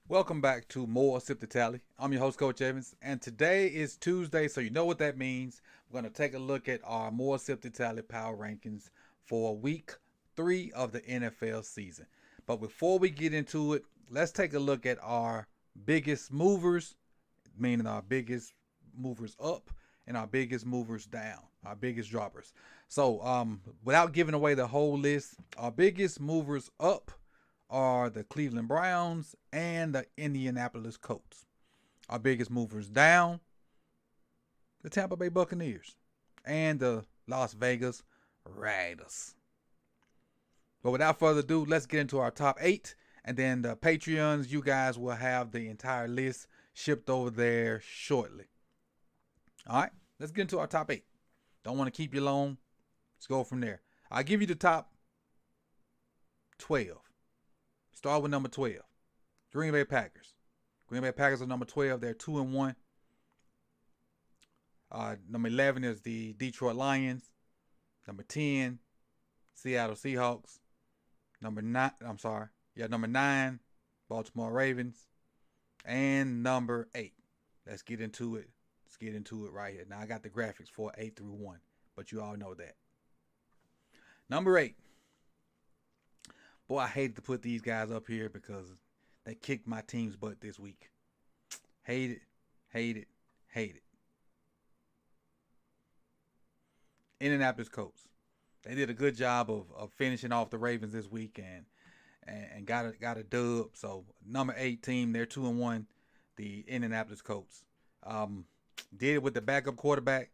Welcome back to more Sip the Tally. I'm your host, Coach Evans, and today is Tuesday, so you know what that means. We're going to take a look at our more Sip the Tally power rankings for week 3 of the NFL season. But before we get into it, let's take a look at our biggest movers, meaning our biggest movers up and our biggest movers down, our biggest droppers. So, without giving away the whole list, our biggest movers up are the Cleveland Browns and the Indianapolis Colts. Our biggest movers down, the Tampa Bay Buccaneers and the Las Vegas Raiders. But without further ado, let's get into our top 8. And then the Patreons, you guys will have the entire list shipped over there shortly. All right, let's get into our top 8. Don't want to keep you long. Let's go from there. I'll give you the top 12. Start with number 12. Green Bay Packers. Green Bay Packers are number 12. They're 2-1. Number 11 is the Detroit Lions. Number 10, Seattle Seahawks. Number 9, Baltimore Ravens. And number 8. Let's get into it. Let's get into it right here. Now I got the graphics for 8 through 1, but you all know that. Number 8. Boy, I hated to put these guys up here because they kicked my team's butt this week. Hate it, hate it, hate it. Indianapolis Colts. They did a good job of finishing off the Ravens this week and got a dub. So number 8 team, they're 2-1. The Indianapolis Colts did it with the backup quarterback.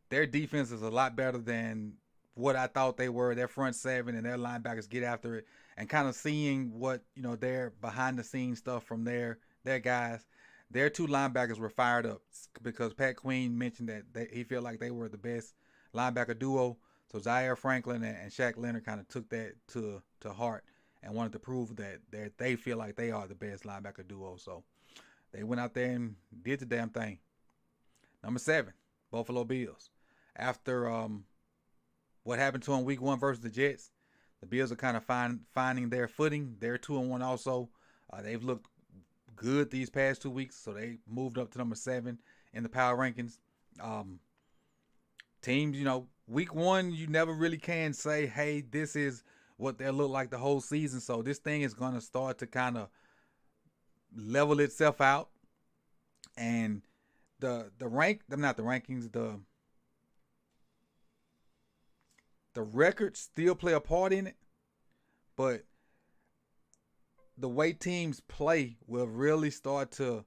Their defense is a lot better than what I thought they were. Their front seven and their linebackers get after it, and kind of seeing what their behind the scenes stuff from their guys. Their two linebackers were fired up because Pat Queen mentioned that he felt like they were the best linebacker duo. So Zaire Franklin and Shaq Leonard kind of took that to heart and wanted to prove that they feel like they are the best linebacker duo. So they went out there and did the damn thing. Number 7, Buffalo Bills. After what happened to them week 1 versus the Jets, the Bills are kind of finding their footing. They're 2-1 also. They've looked good these past 2 weeks, so they moved up to number 7 in the power rankings. Teams, week 1 you never really can say, hey, this is what they'll look like the whole season. So this thing is going to start to kind of level itself out, and not the rankings, the records still play a part in it, but the way teams play will really start to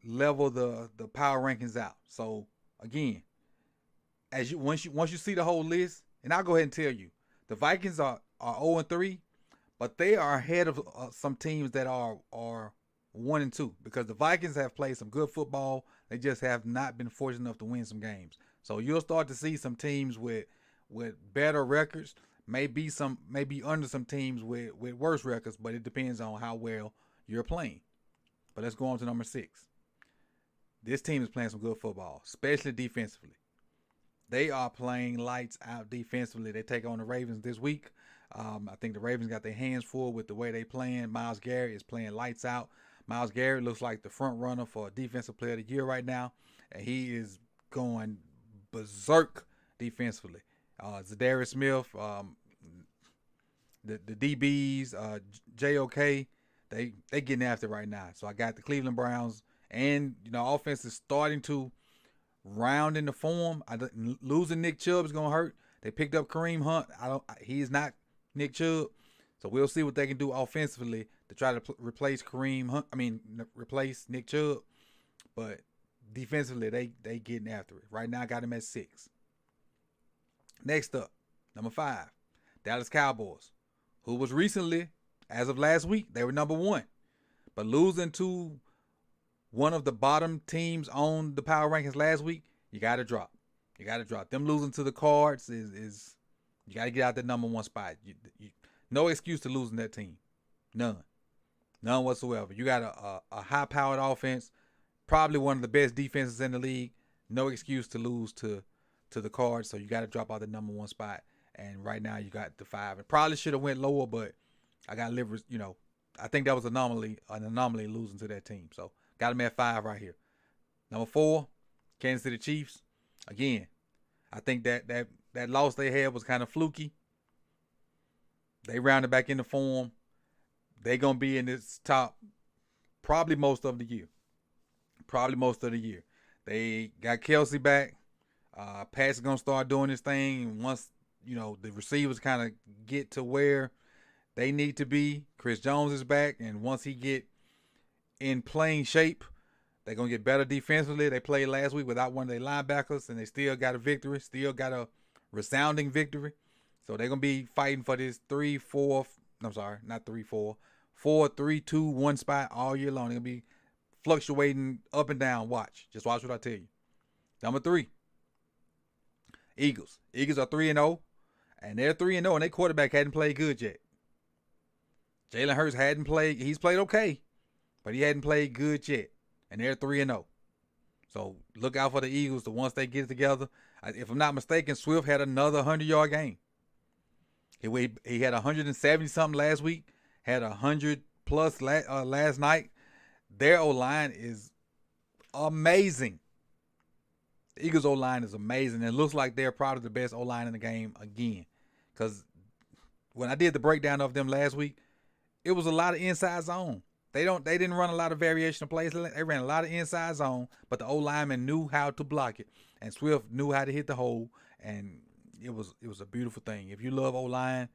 level the power rankings out. So again, as you once you see the whole list, and I'll go ahead and tell you, the Vikings are 0-3, but they are ahead of some teams that are 1-2 because the Vikings have played some good football. They just have not been fortunate enough to win some games. So you'll start to see some teams with better records, maybe under some teams with worse records, but it depends on how well you're playing. But let's go on to number 6. This team is playing some good football, especially defensively. They are playing lights out defensively. They take on the Ravens this week. I think the Ravens got their hands full with the way they playing. Myles Garrett is playing lights out. Myles Garrett looks like the front runner for Defensive Player of the Year right now, and he is going berserk defensively. Zadarius Smith, the DBs, JOK, they getting after it right now. So I got the Cleveland Browns, and offense is starting to round in the form. Losing Nick Chubb is gonna hurt. They picked up Kareem Hunt. He's not Nick Chubb, so we'll see what they can do offensively to try to replace Kareem Hunt. Replace Nick Chubb, but defensively they getting after it. Right now, I got him at 6. Next up, number 5, Dallas Cowboys, who was recently, as of last week, they were number 1, but losing to one of the bottom teams on the power rankings last week, you got to drop. You got to drop. Them losing to the Cards is you got to get out that number 1 spot. No excuse to losing that team. None whatsoever. You got a high-powered offense, probably one of the best defenses in the league. No excuse to lose to the Cards, so you got to drop out the number 1 spot. And right now you got the 5. It probably should have went lower, but I got to live, I think that was an anomaly losing to that team. So got them at 5 right here. Number 4, Kansas City Chiefs. Again, I think that loss they had was kind of fluky. They rounded back into form. They're gonna be in this top probably most of the year. Probably most of the year. They got Kelsey back. Pat's gonna start doing this thing once the receivers kind of get to where they need to be. Chris Jones is back, and once he get in playing shape, they're gonna get better defensively. They played last week without one of their linebackers, and they still got a victory. Still got a resounding victory. So they're gonna be fighting for this 3-4. I'm sorry, not 3-4. 4-3-2-1 spot all year long. They're gonna be fluctuating up and down. Just watch what I tell you. Number 3, Eagles. Eagles are 3-0, and they're 3-0, and their quarterback hadn't played good yet. Jalen Hurts hadn't played. He's played okay, but he hadn't played good yet, and they're 3-0. So look out for the Eagles. Once they get it together, if I'm not mistaken, Swift had another 100-yard game. He had 170 something last week. Had 100 plus last night. Their O-line is amazing. The Eagles O-line is amazing. It looks like they're probably the best O-line in the game again. Because when I did the breakdown of them last week, it was a lot of inside zone. They didn't run a lot of variation of plays. They ran a lot of inside zone, but the O-lineman knew how to block it, and Swift knew how to hit the hole, and it was a beautiful thing. If you love O-line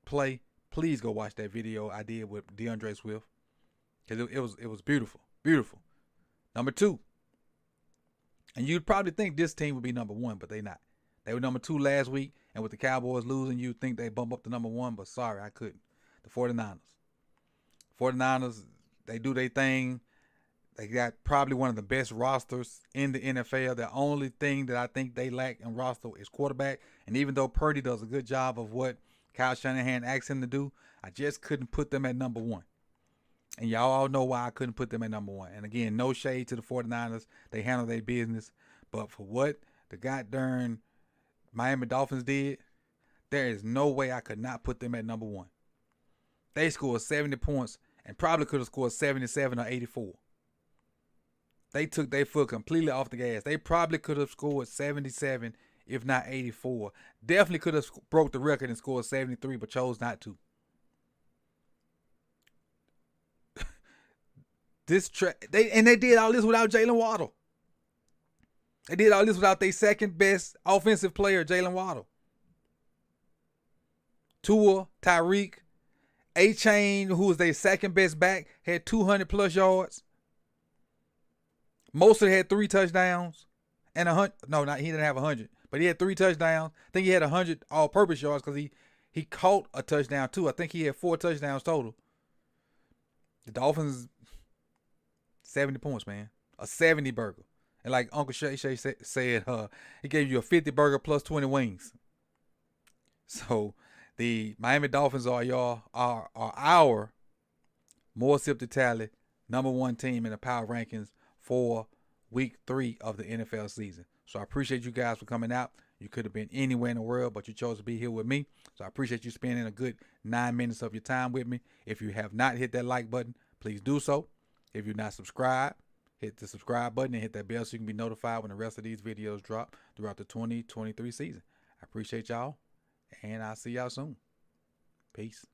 play, please go watch that video I did with DeAndre Swift, because it was beautiful, beautiful. Number 2, and you'd probably think this team would be number 1, but they not. They were number 2 last week, and with the Cowboys losing, you'd think they bump up to number 1, but sorry, I couldn't. The 49ers. 49ers, they do their thing. They got probably one of the best rosters in the NFL. The only thing that I think they lack in roster is quarterback. And even though Purdy does a good job of what Kyle Shanahan asked him to do, I just couldn't put them at number 1. And y'all all know why I couldn't put them at number 1. And again, no shade to the 49ers. They handle their business. But for what the goddamn Miami Dolphins did, there is no way I could not put them at number 1. They scored 70 points and probably could have scored 77 or 84. They took their foot completely off the gas. They probably could have scored 77, if not 84. Definitely could have broke the record and scored 73, but chose not to. They did all this without Jalen Waddle. They did all this without their second best offensive player, Jalen Waddle. Tua, Tyreek, A-Chain, who was their second best back, had 200 plus yards. Mostert had 3 touchdowns and 100. No, he didn't have 100, but he had 3 touchdowns. I think he had 100 all-purpose yards because he caught a touchdown too. I think he had 4 touchdowns total. The Dolphins, 70 points, man. A 70 burger. And like Uncle Shay said, he gave you a 50 burger plus 20 wings. So the Miami Dolphins are our more sip to tally number 1 team in the power rankings for week 3 of the NFL season. So I appreciate you guys for coming out. You could have been anywhere in the world, but you chose to be here with me. So I appreciate you spending a good 9 minutes of your time with me. If you have not hit that like button, please do so. If you're not subscribed, hit the subscribe button and hit that bell so you can be notified when the rest of these videos drop throughout the 2023 season. I appreciate y'all, and I'll see y'all soon. Peace.